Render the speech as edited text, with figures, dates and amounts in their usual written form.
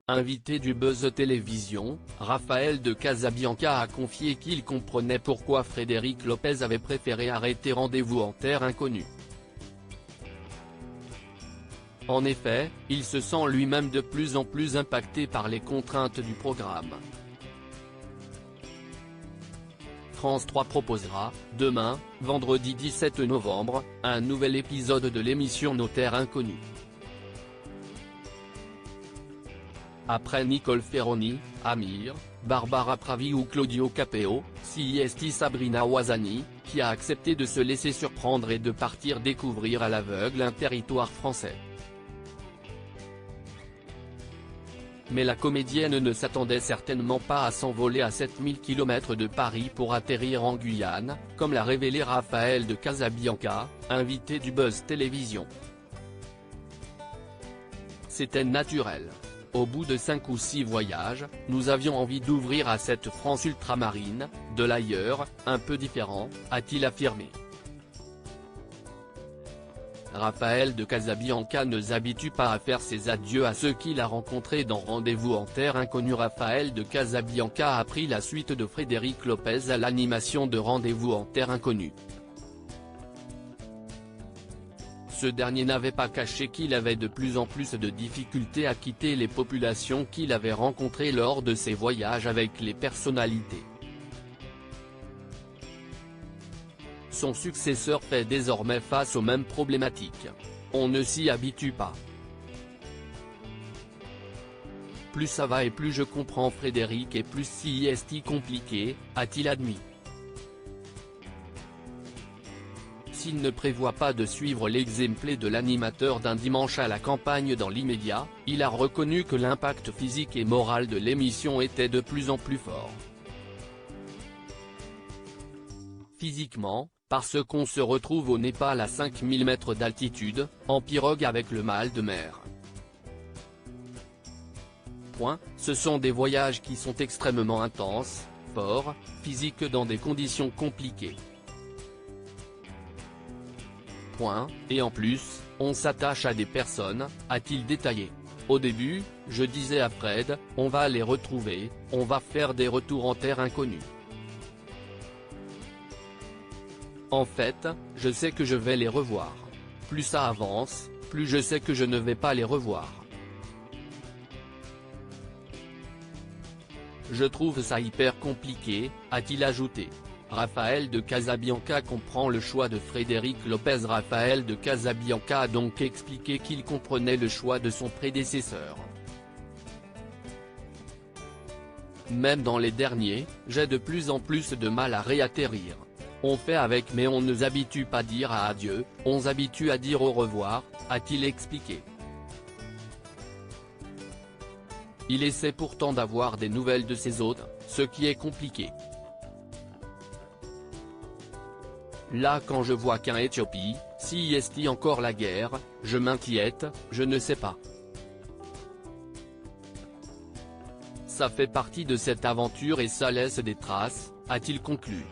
invité du Buzz Télévision, Raphaël de Casabianca a confié qu'il comprenait pourquoi Frédéric Lopez avait préféré arrêter Rendez-vous en terre inconnue. En effet, il se sent lui-même de plus en plus impacté par les contraintes du programme. France 3 proposera, demain, vendredi 17 novembre, un nouvel épisode de l'émission Nos Terres Inconnues. Après Nicole Ferroni, Amir, Barbara Pravi ou Claudio Capeo, c'est Sabrina Ouazani, qui a accepté de se laisser surprendre et de partir découvrir à l'aveugle un territoire français. Mais la comédienne ne s'attendait certainement pas à s'envoler à 7000 km de Paris pour atterrir en Guyane, comme l'a révélé Raphaël de Casabianca, invité du Buzz Télévision. C'était naturel. Au bout de 5 ou 6 voyages, nous avions envie d'ouvrir à cette France ultramarine, de l'ailleurs, un peu différent, a-t-il affirmé. Raphaël de Casabianca ne s'habitue pas à faire ses adieux à ceux qu'il a rencontrés dans Rendez-vous en terre inconnue. Raphaël de Casabianca a pris la suite de Frédéric Lopez à l'animation de Rendez-vous en terre inconnue. Ce dernier n'avait pas caché qu'il avait de plus en plus de difficultés à quitter les populations qu'il avait rencontrées lors de ses voyages avec les personnalités. Son successeur fait désormais face aux mêmes problématiques. On ne s'y habitue pas. Plus ça va et plus je comprends Frédéric et plus c'est compliqué, a-t-il admis. S'il ne prévoit pas de suivre l'exemple de l'animateur d'un dimanche à la campagne dans l'immédiat, il a reconnu que l'impact physique et moral de l'émission était de plus en plus fort. Physiquement, parce qu'on se retrouve au Népal à 5000 mètres d'altitude, en pirogue avec le mal de mer. Ce sont des voyages qui sont extrêmement intenses, forts, physiques dans des conditions compliquées. Et en plus, on s'attache à des personnes, a-t-il détaillé. Au début, je disais à Fred, on va les retrouver, on va faire des retours en terre inconnue. En fait, je sais que je vais les revoir. Plus ça avance, plus je sais que je ne vais pas les revoir. Je trouve ça hyper compliqué, a-t-il ajouté. Raphaël de Casabianca comprend le choix de Frédéric Lopez. Raphaël de Casabianca a donc expliqué qu'il comprenait le choix de son prédécesseur. Même dans les derniers, j'ai de plus en plus de mal à réatterrir. On fait avec mais on ne s'habitue pas à dire adieu, on s'habitue à dire au revoir, a-t-il expliqué. Il essaie pourtant d'avoir des nouvelles de ses hôtes, ce qui est compliqué. Là quand je vois qu'en Éthiopie, c'est encore la guerre, je m'inquiète, je ne sais pas. Ça fait partie de cette aventure et ça laisse des traces, a-t-il conclu.